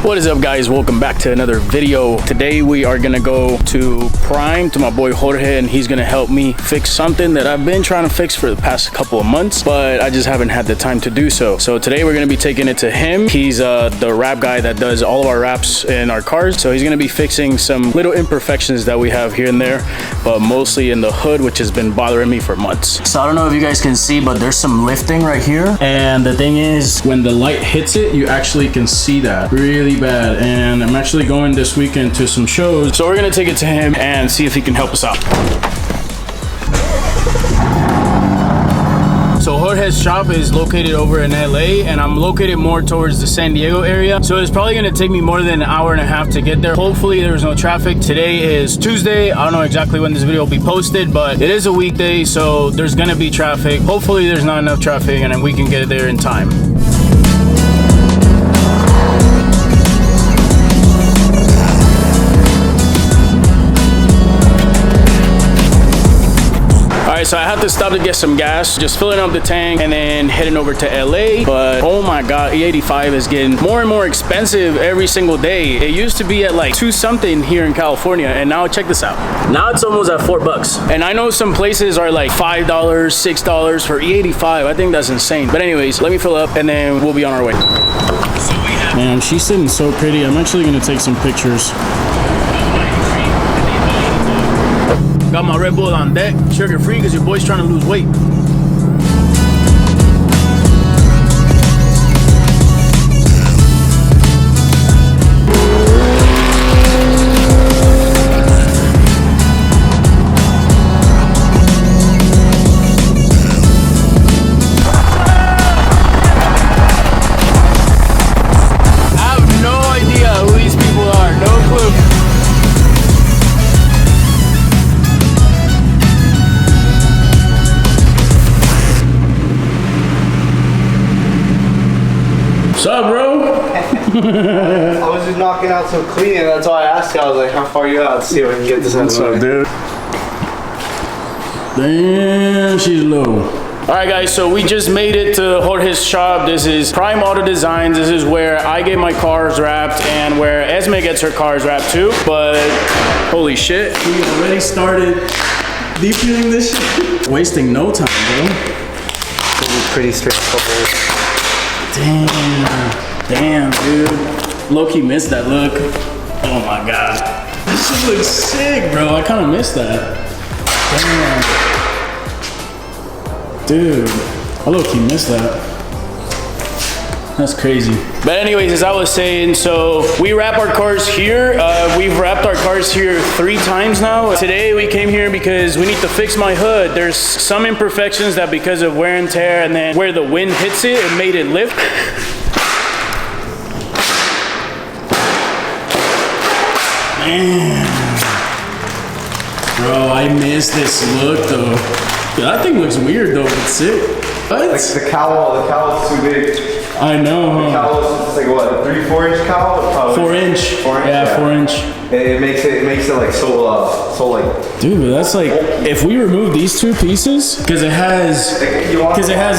What is up, guys? Welcome back to another video. Today we are gonna go to Prime to my boy Jorge, and he's gonna help me fix something that I've been trying to fix for the past couple of months, but I just haven't had the time to do so. So today we're gonna be taking it to him. He's the wrap guy that does all of our wraps in our cars. So he's gonna be fixing some little imperfections that we have here and there, but mostly in the hood, which has been bothering me for months. So I don't know if you guys can see, but there's some lifting right here. And the thing is, when the light hits it, you actually can see that really bad. And I'm actually going this weekend to some shows, so we're gonna take it to him and see if he can help us out. So Jorge's shop is located over in LA, and I'm located more towards the San Diego area, so it's probably gonna take me more than an hour and a half to get there. Hopefully there's no traffic. Today is Tuesday. I don't know exactly when this video will be posted, but it is a weekday, so there's gonna be traffic. Hopefully there's not enough traffic and we can get there in time. Alright, so I had to stop to get some gas, just filling up the tank and then heading over to LA. But oh my god, E85 is getting more and more expensive every single day. It used to be at like 2 something here in California, and now check this out. Now it's almost at $4. And I know some places are like $5, $6 for E85. I think that's insane. But anyways, let me fill up and then we'll be on our way. Man, she's sitting so pretty. I'm actually gonna take some pictures. Got my Red Bull on deck, sugar free, because your boy's trying to lose weight. I have no idea who these people are, no clue. What's up, bro? I was just knocking out some clean, and that's why I asked you. I was like, how far are you out? Let's see if I can get this out of the way. What's up, dude? Damn, she's low. All right, guys, so we just made it to Jorge's shop. This is Prime Auto Designs. This is where I get my cars wrapped and where Esme gets her cars wrapped too. But holy shit, we already started detailing this shit. Wasting no time, bro. It's pretty straightforward. Damn, dude. Low-key missed that look. Oh my god. This shit looks sick, bro. I kind of missed that. Damn. Dude, I low-key missed that. That's crazy. But anyways, as I was saying, so we wrap our cars here. We've wrapped our cars here 3 times now. Today we came here because we need to fix my hood. There's some imperfections that because of wear and tear and then where the wind hits it, it made it lift. Man. Bro, I miss this look though. Yeah, that thing looks weird though, but sick. What? Like the cowl's too big. I know, huh? The cowl is like what, a 3-4 inch cowl? 4 inch. 4 inch. Yeah, 4 inch. It makes it like so like. Dude, but that's like, if we remove these 2 pieces, because it has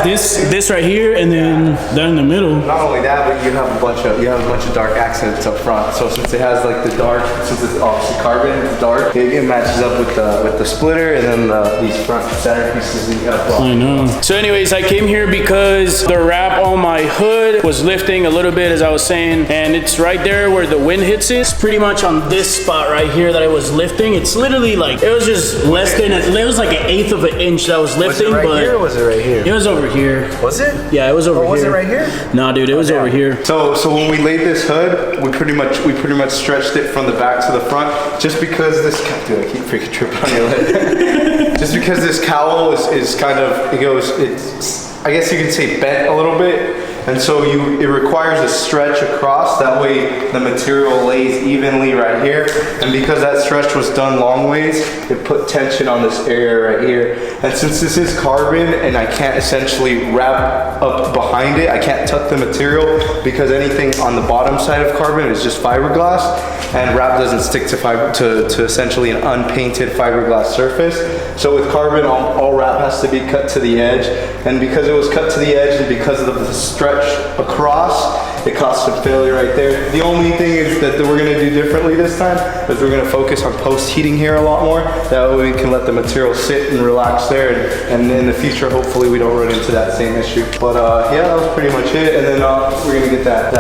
this right here and then that in the middle. Not only that, but you have a bunch of dark accents up front. So since it has like the dark, since it's obviously carbon, it's dark, it matches up with the splitter and then these front center pieces that you have. I know. So anyways, I came here because the wrap on my hood was lifting a little bit, as I was saying, and it's right there where the wind hits it. It's pretty much on this spot right here that I was lifting. It's literally like, it was just less than, it was like 1/8 of an inch that was lifting. Was it right but here or was it right here? It was over here. Was it? Yeah, it was over here. Was it right here? Nah, dude, it was over here. So when we laid this hood, we pretty much stretched it from the back to the front, just because this, dude, I keep freaking tripping on your leg. Just because this cowl is kind of, it's, I guess you can say bent a little bit. And so it requires a stretch across, that way the material lays evenly right here. And because that stretch was done long ways, it put tension on this area right here. And since this is carbon and I can't essentially wrap up behind it, I can't tuck the material because anything on the bottom side of carbon is just fiberglass, and wrap doesn't stick to essentially an unpainted fiberglass surface. So with carbon, all wrap has to be cut to the edge. And because it was cut to the edge and because of the stretch stretch across. It caused some failure right there. The only thing is that we're gonna do differently this time is we're gonna focus on post heating here a lot more. That way we can let the material sit and relax there, and in the future, hopefully we don't run into that same issue. But yeah, that was pretty much it. And then we're gonna get that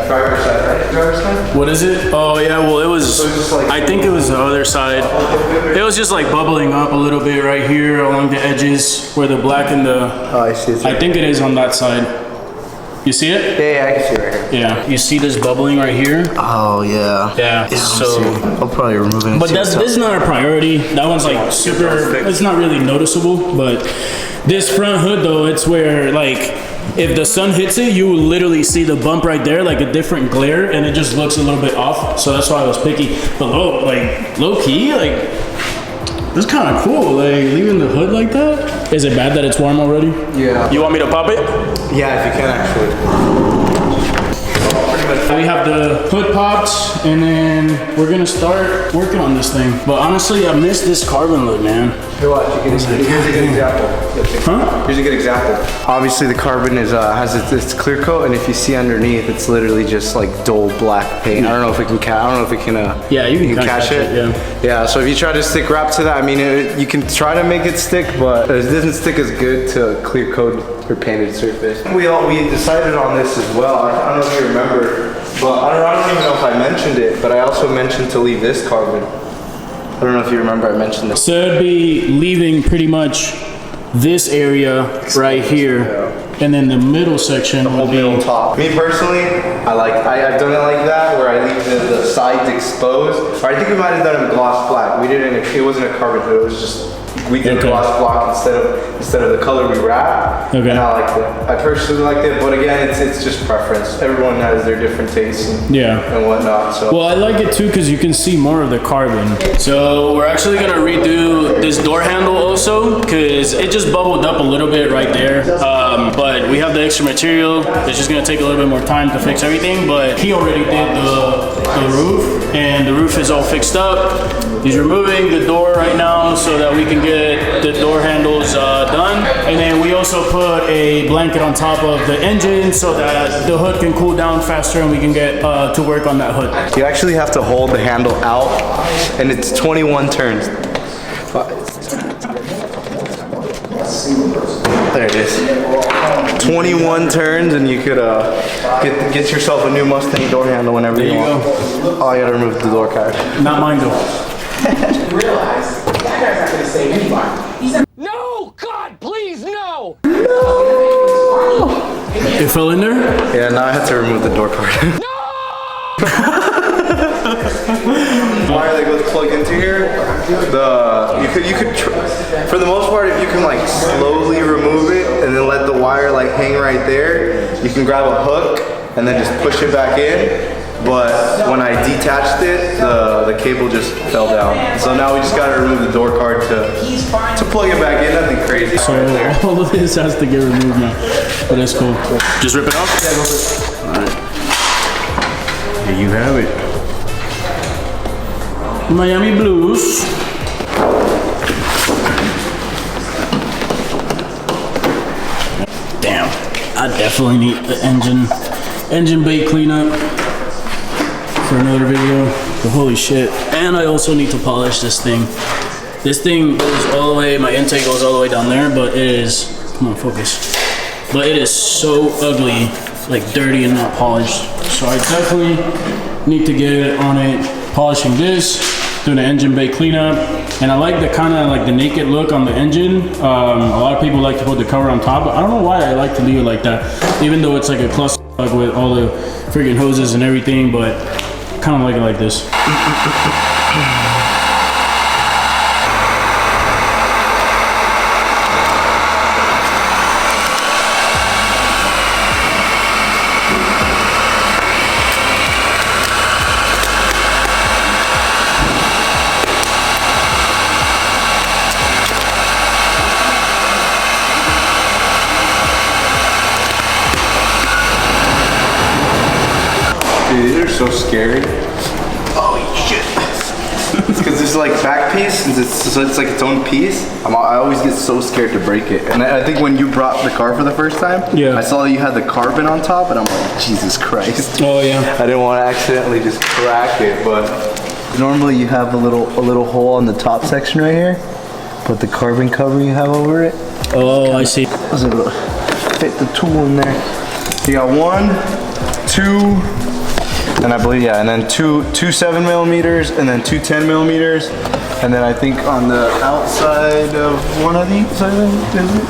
driver's side, right? Driver's side? What is it? Oh yeah, well it was, like, I think it was the other side. It was just like bubbling up a little bit right here along the edges where the black and the, Oh, I see. I think it is on that side. You see it? Yeah, I can see it right here. Yeah. You see this bubbling right here? Oh yeah. Yeah. So I'll probably remove it. but this is not a priority. That one's like super, it's not really noticeable, but this front hood though, it's where like, if the sun hits it, you will literally see the bump right there, like a different glare, and it just looks a little bit off. So that's why I was picky. But low key, like, it's kind of cool, like leaving the hood like that. Is it bad that it's warm already? Yeah. You want me to pop it? Yeah, if you can actually. We have the hood popped, and then we're gonna start working on this thing. But honestly, I miss this carbon look, man. Here, watch. Here's a good example. Huh? Here's a good example. Obviously, the carbon is has its clear coat, and if you see underneath, it's literally just like dull black paint. I don't know if we can Yeah, you can catch it. Yeah. Yeah. So if you try to stick wrap to that, I mean, you can try to make it stick, but it doesn't stick as good to a clear coat or painted surface. We decided on this as well. I don't know if you remember, but I don't even know if I mentioned it, but I also mentioned to leave this carbon. I don't know if you remember I mentioned this. So it'd be leaving pretty much this area right here, and then the middle section The whole will be middle top. Me personally, I've done it like that, where I leave the sides exposed. Or I think we might have done it in gloss black. We didn't. It wasn't a carbon hood. It was just we did gloss block instead of the color we wrap. Okay. And I liked it. I personally liked it, but again, it's just preference. Everyone has their different tastes and whatnot. So. Well, I like it too because you can see more of the carbon. So we're actually gonna redo this door handle also because it just bubbled up a little bit right there. But we have the extra material. It's just gonna take a little bit more time to fix everything. But he already did the roof, and the roof is all fixed up. He's removing the door right now so that we can get the door handles done. And then we also put a blanket on top of the engine so that the hood can cool down faster and we can get to work on that hood. You actually have to hold the handle out, and it's 21 turns. There it is. 21 turns, and you could get yourself a new Mustang door handle whenever you want. Oh, you gotta remove the door card. Not mine though. Realize that guy's not gonna save anybody. No! God, please, no! It fell in there? Yeah, now I have to remove the door card. Wire that goes plugged into here, you could for the most part, if you can like slowly remove it and then let the wire like hang right there, you can grab a hook and then just push it back in. But when I detached it, the cable just fell down. So now we just gotta remove the door card to plug it back in. Nothing crazy. So all of this has to get removed now. But that's cool. Just rip it off? Yeah, go for it. Alright. Here you have it. Miami Blues. Damn. I definitely need the engine bay cleanup for another video. But holy shit. And I also need to polish this thing. This thing goes all the way, my intake goes all the way down there, but it is, come on, focus. But it is so ugly, like dirty and not polished. So I definitely need to get on it, polishing this, doing an engine bay cleanup. And I like the kind of like the naked look on the engine. A lot of people like to put the cover on top, but I don't know why I like to leave it like that. Even though it's like a cluster with all the freaking hoses and everything, but kind of like it like this. Dude, these are so scary. Holy shit. It's because there's like back piece, since it's like its own piece. I always get so scared to break it. And I think when you brought the car for the first time, I saw that you had the carbon on top, and I'm like, Jesus Christ. Oh yeah. I didn't want to accidentally just crack it, but normally you have a little hole on the top section right here, but the carbon cover you have over it. Oh, I see. Was able to fit the tool in there. You got 1, 2, and I believe and then two 7mm, and then two 10mm, and then I think on the outside of one of these, is it?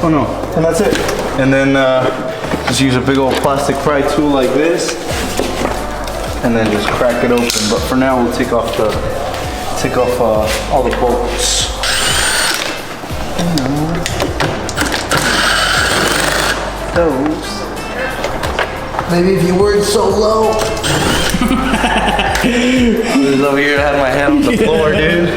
Oh no, and that's it. And then just use a big old plastic pry tool like this, and then just crack it open. But for now, we'll take off all the bolts. Those. Maybe if you weren't so low. I was over here, I had my hand on the floor, dude.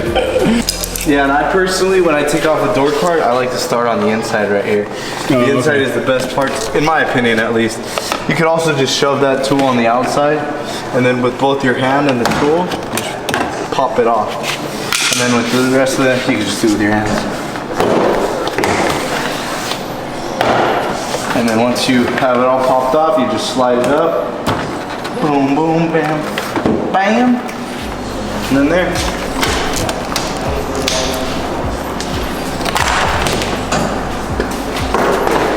Yeah, and I personally, when I take off a door card, I like to start on the inside right here. The inside is the best part, in my opinion at least. You could also just shove that tool on the outside, and then with both your hand and the tool, just pop it off. And then with the rest of that, you can just do it with your hands. And then once you have it all popped off, you just slide it up. Boom, boom, bam, bam. And then there.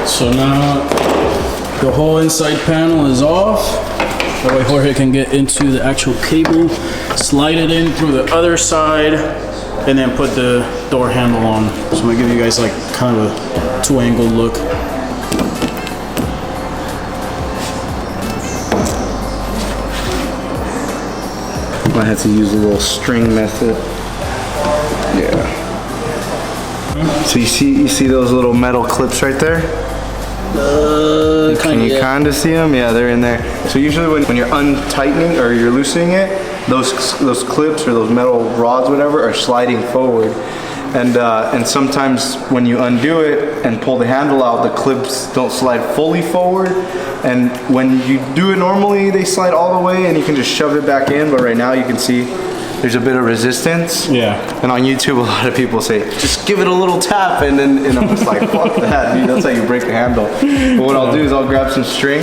So now the whole inside panel is off. That way Jorge can get into the actual cable, slide it in through the other side, and then put the door handle on. So I'm gonna give you guys like kind of a 2-angle look. I had to use a little string method. Yeah. So you see those little metal clips right there? Can you kind of see them? Yeah, they're in there. So usually when you're untightening or you're loosening it, those clips or those metal rods, whatever, are sliding forward. And sometimes when you undo it and pull the handle out, the clips don't slide fully forward. And when you do it normally, they slide all the way and you can just shove it back in. But right now you can see there's a bit of resistance. Yeah. And on YouTube, a lot of people say, just give it a little tap. And I'm just like, fuck that, dude. That's how you break the handle. But what I'll do is I'll grab some string.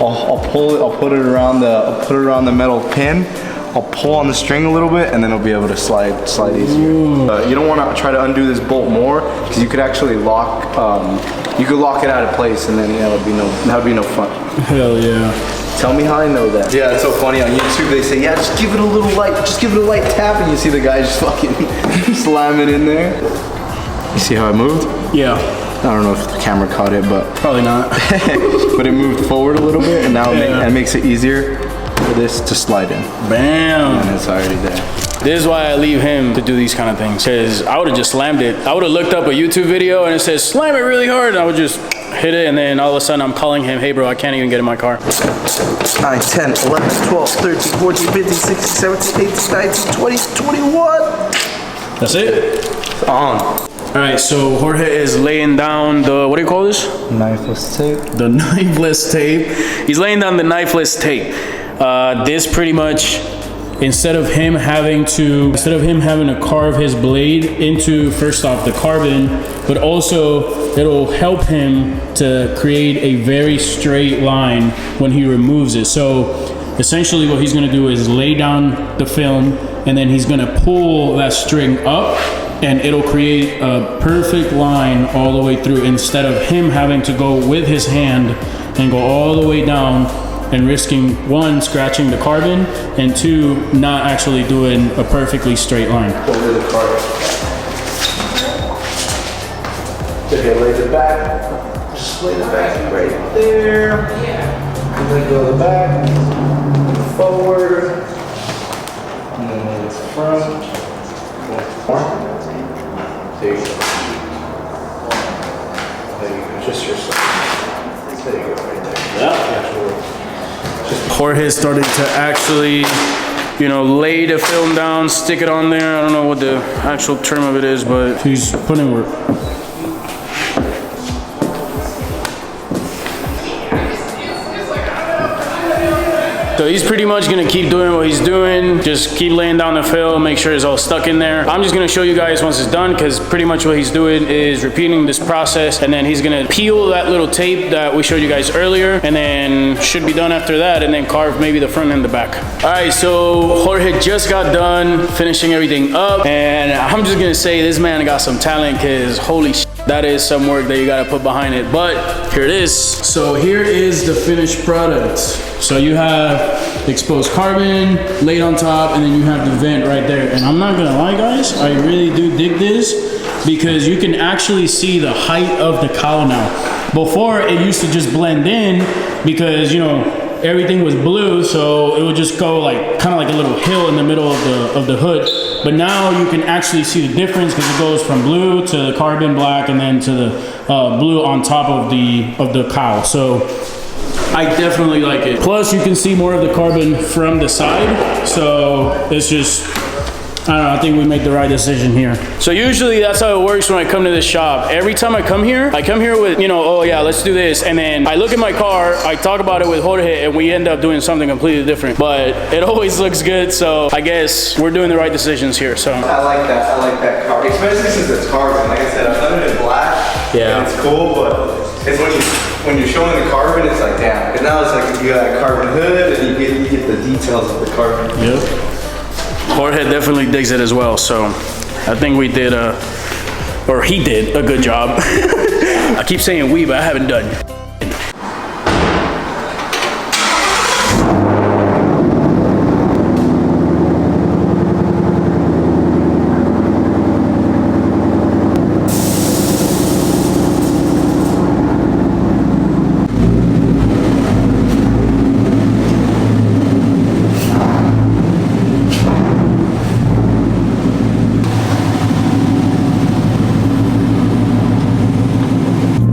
I'll pull it. I'll put it around the metal pin. I'll pull on the string a little bit, and then it'll be able to slide easier. You don't want to try to undo this bolt more, because you could actually lock. You could lock it out of place, and then that would be no fun. Hell yeah. Tell me how I know that. Yeah, it's so funny. On YouTube, they say, yeah, just give it a light tap, and you see the guy just fucking slam it in there. You see how I moved? Yeah. I don't know if the camera caught it, but probably not. But it moved forward a little bit, and now it makes it easier for this to slide in. Bam. And it's already there. This is why I leave him to do these kind of things, because I would have just slammed it. I would have looked up a YouTube video and it says slam it really hard, and I would just hit it, and then all of a sudden I'm calling him, hey bro, I can't even get in my car. 9, 10, 11, 12, 13, 14, 15, 16, 17, 18, 19, 20, 21. That's it? It's on. All right, so Jorge is laying down the, what do you call this? Knifeless tape. The knifeless tape. He's laying down the knifeless tape. This pretty much, instead of him having to carve his blade into, first off, the carbon, but also it'll help him to create a very straight line when he removes it. So essentially what he's gonna do is lay down the film, and then he's gonna pull that string up, and it'll create a perfect line all the way through, instead of him having to go with his hand and go all the way down and risking, 1, scratching the carbon, and 2, not actually doing a perfectly straight line. Over the carbon. Okay, lay the back. Just lay the back right there. And then go to the back, forward, and then lay this front. More. There you go. There you go. Just yourself. There you go, right there. Yeah. Jorge started to actually, lay the film down, stick it on there. I don't know what the actual term of it is, but he's putting work. So he's pretty much gonna keep doing what he's doing. Just keep laying down the fill, make sure it's all stuck in there. I'm just gonna show you guys once it's done, because pretty much what he's doing is repeating this process, and then he's gonna peel that little tape that we showed you guys earlier, and then should be done after that, and then carve maybe the front and the back. All right, so Jorge just got done finishing everything up, and I'm just gonna say this man got some talent, because holy shit, that is some work that you gotta put behind it. But here it is. So here is the finished product. So you have exposed carbon laid on top, and then you have the vent right there. And I'm not gonna lie, guys, I really do dig this, because you can actually see the height of the cowl now. Before, it used to just blend in, because, you know, everything was blue, so it would just go like kind of like a little hill in the middle of the hood. But now you can actually see the difference, because it goes from blue to the carbon black, and then to the blue on top of the cowl. So I definitely like it. Plus, you can see more of the carbon from the side, so it's just, I don't know, I think we made the right decision here. So usually that's how it works when I come to this shop. Every time I come here with, you know, oh yeah, let's do this. And then I look at my car, I talk about it with Jorge, and we end up doing something completely different. But it always looks good, so I guess we're doing the right decisions here, so. I like that carbon, especially since it's carbon. Like I said, I've done it in black, yeah. And it's cool, but it's when you're showing the carbon, it's like, damn. And now it's like you got a carbon hood, and you get the details of the carbon. Yep. Jorge definitely digs it as well, so I think we did he did a good job. I keep saying we, but I haven't done.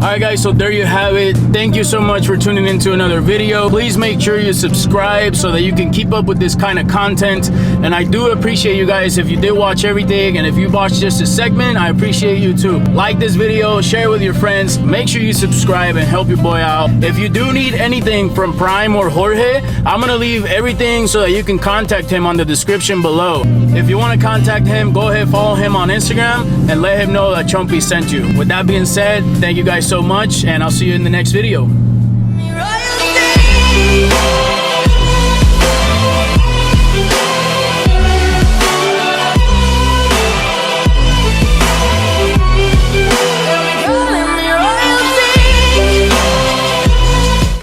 All right, guys, so there you have it. Thank you so much for tuning into another video. Please make sure you subscribe so that you can keep up with this kind of content. And I do appreciate you guys if you did watch everything, and if you watched just a segment, I appreciate you too. Like this video, share it with your friends, make sure you subscribe and help your boy out. If you do need anything from Prime or Jorge, I'm gonna leave everything so that you can contact him on the description below. If you want to contact him, go ahead, follow him on Instagram and let him know that Chumpy sent you. With that being said, thank you guys so much, and I'll see you in the next video. Royalty.